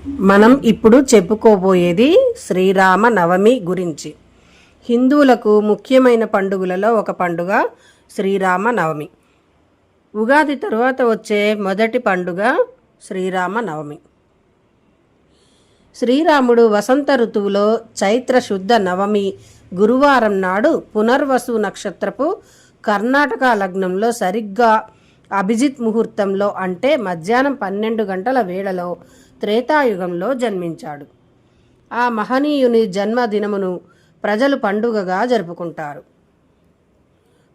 మనం ఇప్పుడు చెప్పుకోబోయేది శ్రీరామ నవమి గురించి. హిందువులకు ముఖ్యమైన పండుగలలో ఒక పండుగ శ్రీరామ నవమి. ఉగాది తరువాత వచ్చే మొదటి పండుగ శ్రీరామ నవమి. శ్రీరాముడు వసంత ఋతువులో చైత్ర శుద్ధ నవమి గురువారం నాడు పునర్వసు నక్షత్రపు కర్ణాటక లగ్నంలో సరిగ్గా అభిజిత్ ముహూర్తంలో అంటే మధ్యాహ్నం 12 గంటల వేళలో త్రేతాయుగంలో జన్మించాడు. ఆ మహనీయుని జన్మదినమును ప్రజలు పండుగగా జరుపుకుంటారు.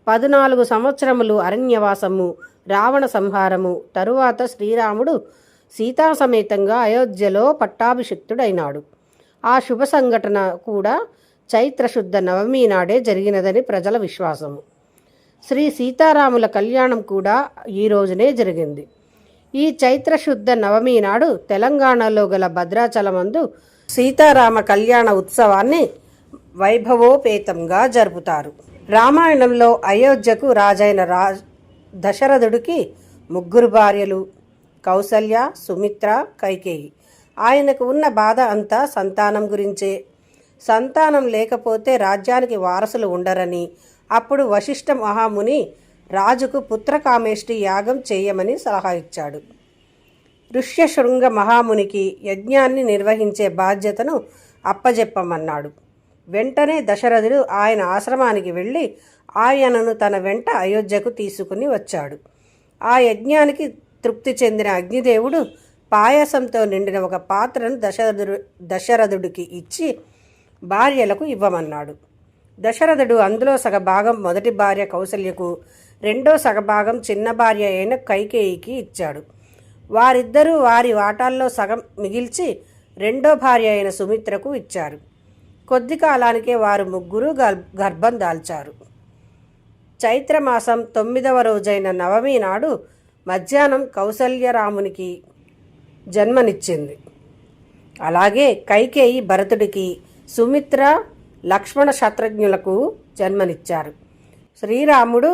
14 సంవత్సరములు అరణ్యవాసము, రావణ సంహారము తరువాత శ్రీరాముడు సీతా సమేతంగా అయోధ్యలో పట్టాభిషిక్తుడైనాడు. ఆ శుభ సంఘటన కూడా చైత్రశుద్ధ నవమి నాడే జరిగినదని ప్రజల విశ్వాసము. శ్రీ సీతారాముల కళ్యాణం కూడా ఈ రోజునే జరిగింది. ఈ చైత్రశుద్ధ నవమి నాడు తెలంగాణలో గల భద్రాచలమందు సీతారామ కళ్యాణ ఉత్సవాన్ని వైభవోపేతంగా జరుపుతారు. రామాయణంలో అయోధ్యకు రాజైన దశరథుడికి 3 భార్యలు, కౌసల్య, సుమిత్ర, కైకేయి. ఆయనకు ఉన్న బాధ అంతా సంతానం గురించే. సంతానం లేకపోతే రాజ్యానికి వారసులు ఉండరని అప్పుడు వశిష్ఠ మహాముని రాజుకు పుత్రకామేష్టి యాగం చేయమని సలహా ఇచ్చాడు. ఋష్యశృంగ మహామునికి యజ్ఞాన్ని నిర్వహించే బాధ్యతను అప్పజెప్పమన్నాడు. వెంటనే దశరథుడు ఆయన ఆశ్రమానికి వెళ్ళి ఆయనను తన వెంట అయోధ్యకు తీసుకుని వచ్చాడు. ఆ యజ్ఞానికి తృప్తి చెందిన అగ్నిదేవుడు పాయసంతో నిండిన ఒక పాత్రను దశరథుడికి ఇచ్చి భార్యలకు ఇవ్వమన్నాడు. దశరథుడు అందులో సగభాగం మొదటి భార్య కౌసల్యకు, రెండో సగభాగం చిన్న భార్య అయిన కైకేయికి ఇచ్చాడు. వారిద్దరూ వారి వాటాల్లో సగం మిగిల్చి రెండో భార్య అయిన సుమిత్రకు ఇచ్చారు. కొద్ది కాలానికే వారు 3 గర్భం దాల్చారు. చైత్రమాసం 9వ రోజైన నవమి నాడు మధ్యాహ్నం కౌసల్యరామునికి జన్మనిచ్చింది. అలాగే కైకేయి భరతుడికి, సుమిత్ర లక్ష్మణ శత్రుఘ్నులకు జన్మనిచ్చారు. శ్రీరాముడు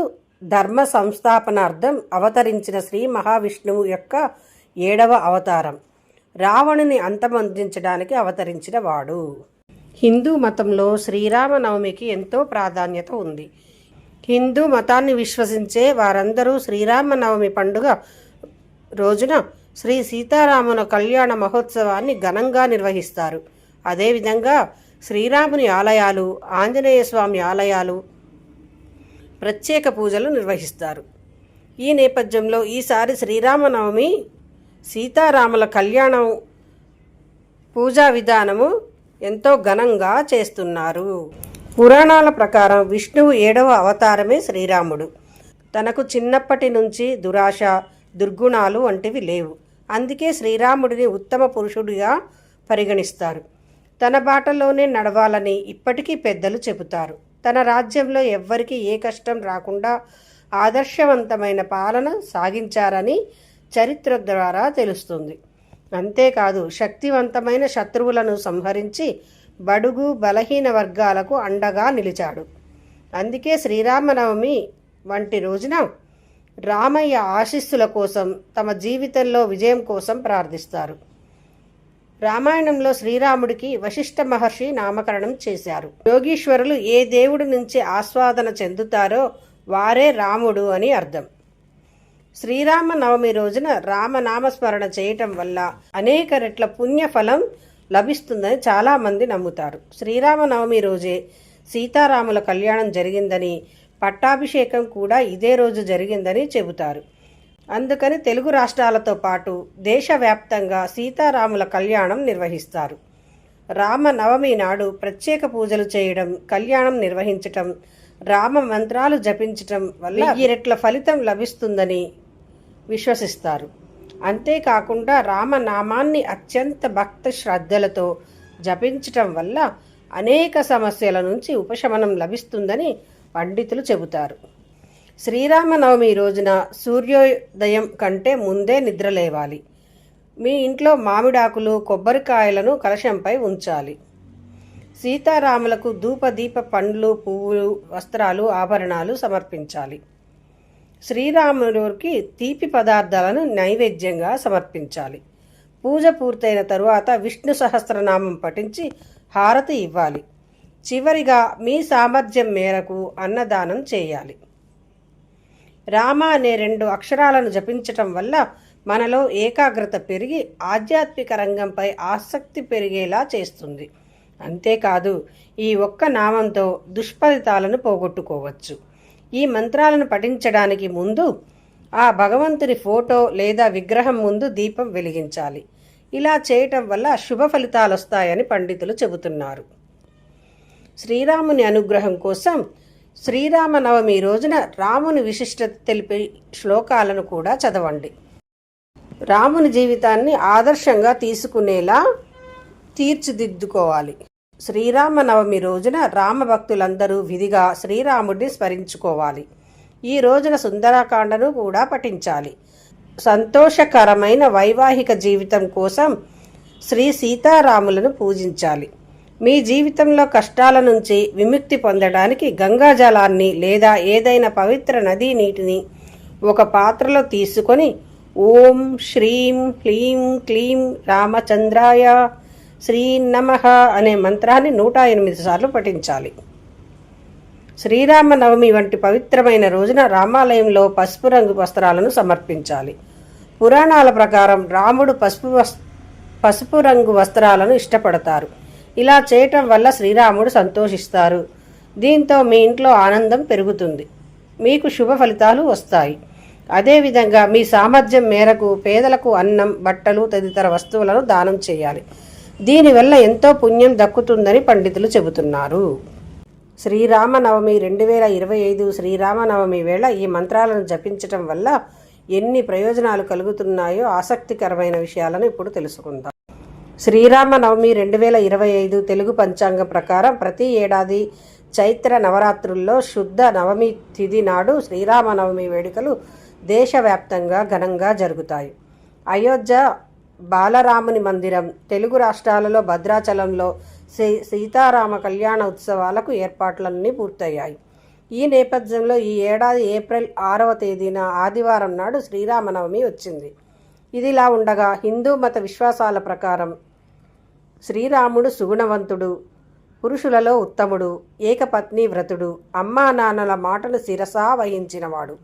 ధర్మ సంస్థాపనార్థం అవతరించిన శ్రీ మహావిష్ణువు యొక్క 7వ అవతారం. రావణుని అంతమొందించడానికి అవతరించిన వాడు. హిందూ మతంలో శ్రీరామనవమికి ఎంతో ప్రాధాన్యత ఉంది. హిందూ మతాన్ని విశ్వసించే వారందరూ శ్రీరామనవమి పండుగ రోజున శ్రీ సీతారాముల కళ్యాణ మహోత్సవాన్ని ఘనంగా నిర్వహిస్తారు. అదేవిధంగా శ్రీరాముని ఆలయాలు, ఆంజనేయ స్వామి ఆలయాలు ప్రత్యేక పూజలు నిర్వహిస్తారు. ఈ నేపథ్యంలో ఈసారి శ్రీరామనవమి సీతారాముల కళ్యాణం పూజా విధానము ఎంతో ఘనంగా చేస్తున్నారు. పురాణాల ప్రకారం విష్ణువు 7వ అవతారమే శ్రీరాముడు. తనకు చిన్నప్పటి నుంచి దురాశ, దుర్గుణాలు వంటివి లేవు. అందుకే శ్రీరాముడిని ఉత్తమ పురుషుడిగా పరిగణిస్తారు. తన బాటలోనే నడవాలని ఇప్పటికీ పెద్దలు చెబుతారు. తన రాజ్యంలో ఎవ్వరికీ ఏ కష్టం రాకుండా ఆదర్శవంతమైన పాలన సాగించారని చరిత్ర ద్వారా తెలుస్తుంది. అంతేకాదు శక్తివంతమైన శత్రువులను సంహరించి బడుగు బలహీన వర్గాలకు అండగా నిలిచాడు. అందుకే శ్రీరామనవమి వంటి రోజున రామయ్య ఆశీస్సుల కోసం, తమ జీవితంలో విజయం కోసం ప్రార్థిస్తారు. రామాయణంలో శ్రీరాముడికి వశిష్ఠ మహర్షి నామకరణం చేశారు. యోగీశ్వరులు ఏ దేవుడి నుంచి ఆస్వాదన చెందుతారో వారే రాముడు అని అర్థం. శ్రీరామ నవమి రోజున రామనామస్మరణ చేయటం వల్ల అనేక రెట్ల పుణ్యఫలం లభిస్తుందని చాలామంది నమ్ముతారు. శ్రీరామనవమి రోజే సీతారాముల కళ్యాణం జరిగిందని, పట్టాభిషేకం కూడా ఇదే రోజు జరిగిందని చెబుతారు. అందుకని తెలుగు రాష్ట్రాలతో పాటు దేశవ్యాప్తంగా సీతారాముల కళ్యాణం నిర్వహిస్తారు. రామనవమి నాడు ప్రత్యేక పూజలు చేయడం, కళ్యాణం నిర్వహించటం, రామ మంత్రాలు జపించటం వల్ల 1000 రెట్ల ఫలితం లభిస్తుందని విశ్వసిస్తారు. అంతేకాకుండా రామనామాన్ని అత్యంత భక్తి శ్రద్ధలతో జపించటం వల్ల అనేక సమస్యల నుంచి ఉపశమనం లభిస్తుందని పండితులు చెబుతారు. శ్రీరామనవమి రోజున సూర్యోదయం కంటే ముందే నిద్రలేవాలి. మీ ఇంట్లో మామిడాకులు, కొబ్బరికాయలను కలశంపై ఉంచాలి. సీతారాములకు ధూపదీప పండ్లు, పువ్వులు, వస్త్రాలు, ఆభరణాలు సమర్పించాలి. శ్రీరాముడికి తీపి పదార్థాలను నైవేద్యంగా సమర్పించాలి. పూజ పూర్తయిన తరువాత విష్ణు సహస్రనామం పఠించి హారతి ఇవ్వాలి. చివరిగా మీ సామర్థ్యం మేరకు అన్నదానం చేయాలి. రామ అనే 2 అక్షరాలను జపించటం వల్ల మనలో ఏకాగ్రత పెరిగి ఆధ్యాత్మిక రంగంపై ఆసక్తి పెరిగేలా చేస్తుంది. అంతేకాదు, ఈ ఒక్క నామంతో దుష్ఫలితాలను పోగొట్టుకోవచ్చు. ఈ మంత్రాలను పఠించడానికి ముందు ఆ భగవంతుని ఫోటో లేదా విగ్రహం ముందు దీపం వెలిగించాలి. ఇలా చేయటం వల్ల శుభ ఫలితాలు వస్తాయని పండితులు చెబుతున్నారు. శ్రీరాముని అనుగ్రహం కోసం శ్రీరామనవమి రోజున రాముని విశిష్టత తెలిపే శ్లోకాలను కూడా చదవండి. రాముని జీవితాన్ని ఆదర్శంగా తీసుకునేలా తీర్చిదిద్దుకోవాలి. శ్రీరామనవమి రోజున రామభక్తులందరూ విధిగా శ్రీరాముడిని స్మరించుకోవాలి. ఈ రోజున సుందరకాండను కూడా పఠించాలి. సంతోషకరమైన వైవాహిక జీవితం కోసం శ్రీ సీతారాములను పూజించాలి. మీ జీవితంలో కష్టాల నుంచి విముక్తి పొందడానికి గంగాజలాన్ని లేదా ఏదైనా పవిత్ర నదీ నీటిని ఒక పాత్రలో తీసుకొని ఓం శ్రీం హ్లీం క్లీం రామచంద్రాయ శ్రీ నమః అనే మంత్రాన్ని 108 సార్లు పఠించాలి. శ్రీరామనవమి వంటి పవిత్రమైన రోజున రామాలయంలో పసుపు రంగు వస్త్రాలను సమర్పించాలి. పురాణాల ప్రకారం రాముడు పసుపు రంగు వస్త్రాలను ఇష్టపడతారు. ఇలా చేయటం వల్ల శ్రీరాముడు సంతోషిస్తారు. దీంతో మీ ఇంట్లో ఆనందం పెరుగుతుంది, మీకు శుభ ఫలితాలు వస్తాయి. అదేవిధంగా మీ సామర్థ్యం మేరకు పేదలకు అన్నం, బట్టలు తదితర వస్తువులను దానం చేయాలి. దీనివల్ల ఎంతో పుణ్యం దక్కుతుందని పండితులు చెబుతున్నారు. శ్రీరామనవమి 2025 శ్రీరామనవమి వేళ ఈ మంత్రాలను జపించటం వల్ల ఎన్ని ప్రయోజనాలు కలుగుతున్నాయో ఆసక్తికరమైన విషయాలను ఇప్పుడు తెలుసుకుందాం. శ్రీరామనవమి 2025 తెలుగు పంచాంగం ప్రకారం ప్రతి ఏడాది చైత్ర నవరాత్రుల్లో శుద్ధ నవమి తిథి నాడు శ్రీరామనవమి వేడుకలు దేశవ్యాప్తంగా ఘనంగా జరుగుతాయి. అయోధ్య బాలరాముని మందిరం, తెలుగు రాష్ట్రాలలో భద్రాచలంలో సీతారామ కళ్యాణ ఉత్సవాలకు ఏర్పాట్లన్నీ పూర్తయ్యాయి. ఈ నేపథ్యంలో ఈ ఏడాది ఏప్రిల్ 6వ తేదీన ఆదివారం నాడు శ్రీరామనవమి వచ్చింది. ఇదిలా ఉండగా హిందూ మత విశ్వాసాల ప్రకారం శ్రీరాముడు సుగుణవంతుడు, పురుషులలో ఉత్తముడు, ఏకపత్ని వ్రతుడు, అమ్మా నాన్నల మాటను శిరసా వహించినవాడు,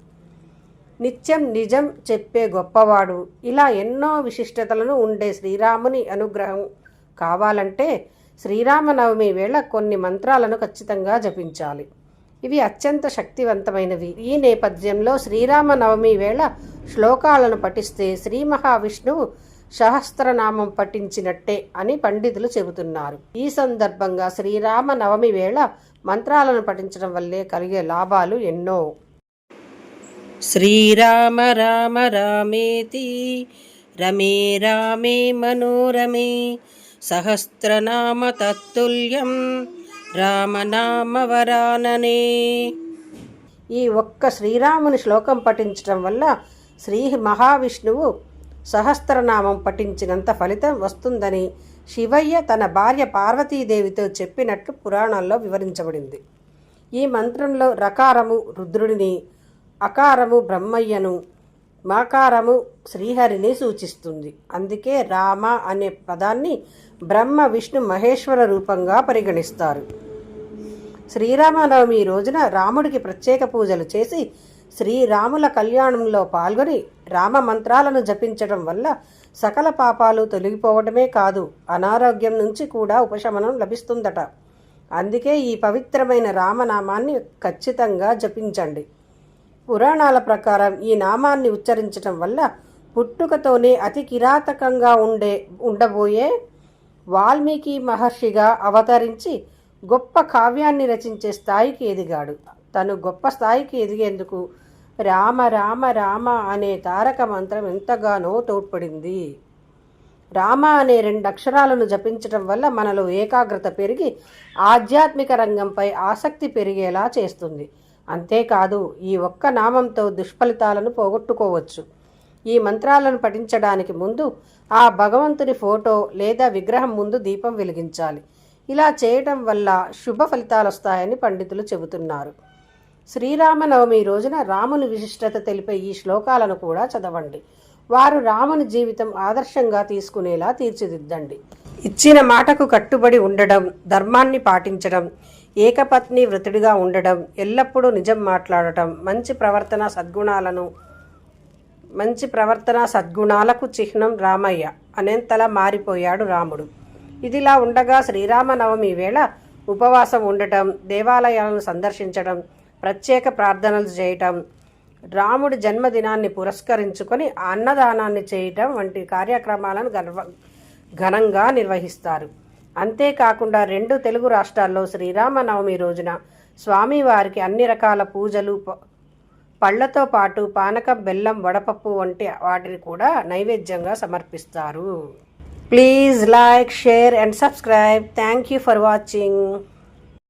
నిత్యం నిజం చెప్పే గొప్పవాడు, ఇలా ఎన్నో విశిష్టతలను ఉండే శ్రీరాముని అనుగ్రహం కావాలంటే శ్రీరామనవమి వేళ కొన్ని మంత్రాలను ఖచ్చితంగా జపించాలి. ఇవి అత్యంత శక్తివంతమైనవి. ఈ నేపథ్యంలో శ్రీరామనవమి వేళ శ్లోకాలను పఠిస్తే శ్రీ మహావిష్ణువు సహస్రనామం పఠించినట్టే అని పండితులు చెబుతున్నారు. ఈ సందర్భంగా శ్రీరామనవమి వేళ మంత్రాలను పఠించడం వల్లే కలిగే లాభాలు ఎన్నో. శ్రీరామ రామ రామేతి రమే రామే మనోరమే సహస్రనామ తత్తుల్యం రామనామ వరాననే. ఈ ఒక్క శ్రీరాముని శ్లోకం పఠించడం వల్ల శ్రీ మహావిష్ణువు సహస్రనామం పఠించినంత ఫలితం వస్తుందని శివయ్య తన భార్య పార్వతీదేవితో చెప్పినట్లు పురాణాల్లో వివరించబడింది. ఈ మంత్రంలో రకారము రుద్రుడిని, అకారము బ్రహ్మయ్యను, మాకారము శ్రీహరిని సూచిస్తుంది. అందుకే రామ అనే పదాన్ని బ్రహ్మ విష్ణు మహేశ్వర రూపంగా పరిగణిస్తారు. శ్రీరామనవమి రోజున రాముడికి ప్రత్యేక పూజలు చేసి శ్రీరాముల కళ్యాణంలో పాల్గొని రామ మంత్రాలను జపించడం వల్ల సకల పాపాలు తొలగిపోవడమే కాదు, అనారోగ్యం నుంచి కూడా ఉపశమనం లభిస్తుందట. అందుకే ఈ పవిత్రమైన రామనామాన్ని ఖచ్చితంగా జపించండి. పురాణాల ప్రకారం ఈ నామాన్ని ఉచ్చరించడం వల్ల పుట్టుకతోనే అతి కిరాతకంగా ఉండబోయే వాల్మీకి మహర్షిగా అవతరించి గొప్ప కావ్యాన్ని రచించే స్థాయికి ఎదిగాడు. తను గొప్ప స్థాయికి ఎదిగేందుకు రామ రామ రామ అనే తారక మంత్రం ఎంతగానో తోడ్పడింది. రామ అనే 2 అక్షరాలను జపించడం వల్ల మనలో ఏకాగ్రత పెరిగి ఆధ్యాత్మిక రంగంపై ఆసక్తి పెరిగేలా చేస్తుంది. అంతేకాదు, ఈ ఒక్క నామంతో దుష్ఫలితాలను పోగొట్టుకోవచ్చు. ఈ మంత్రాలను పఠించడానికి ముందు ఆ భగవంతుని ఫోటో లేదా విగ్రహం ముందు దీపం వెలిగించాలి. ఇలా చేయటం వల్ల శుభ ఫలితాలు వస్తాయని పండితులు చెబుతున్నారు. శ్రీరామనవమి రోజున రాముని విశిష్టత తెలిపే ఈ శ్లోకాలను కూడా చదవండి. వారు రాముని జీవితం ఆదర్శంగా తీసుకునేలా తీర్చిదిద్దండి. ఇచ్చిన మాటకు కట్టుబడి ఉండడం, ధర్మాన్ని పాటించడం, ఏకపత్ని వృతుడిగా ఉండడం, ఎల్లప్పుడూ నిజం మాట్లాడటం, మంచి ప్రవర్తన సద్గుణాలకు చిహ్నం రామయ్య అనేంతలా మారిపోయాడు రాముడు. ఇదిలా ఉండగా శ్రీరామనవమి వేళ ఉపవాసం ఉండటం, దేవాలయాలను సందర్శించడం, ప్రత్యేక ప్రార్థనలు చేయటం, రాముడి జన్మదినాన్ని పురస్కరించుకొని అన్నదానాన్ని చేయటం వంటి కార్యక్రమాలను ఘనంగా నిర్వహిస్తారు. అంతేకాకుండా 2 తెలుగు రాష్ట్రాల్లో శ్రీరామనవమి రోజున స్వామివారికి అన్ని రకాల పూజలు, పళ్లతో పాటు పానకం, బెల్లం, వడపప్పు వంటి వాటిని కూడా నైవేద్యంగా సమర్పిస్తారు. Please like, share and subscribe. Thank you for watching.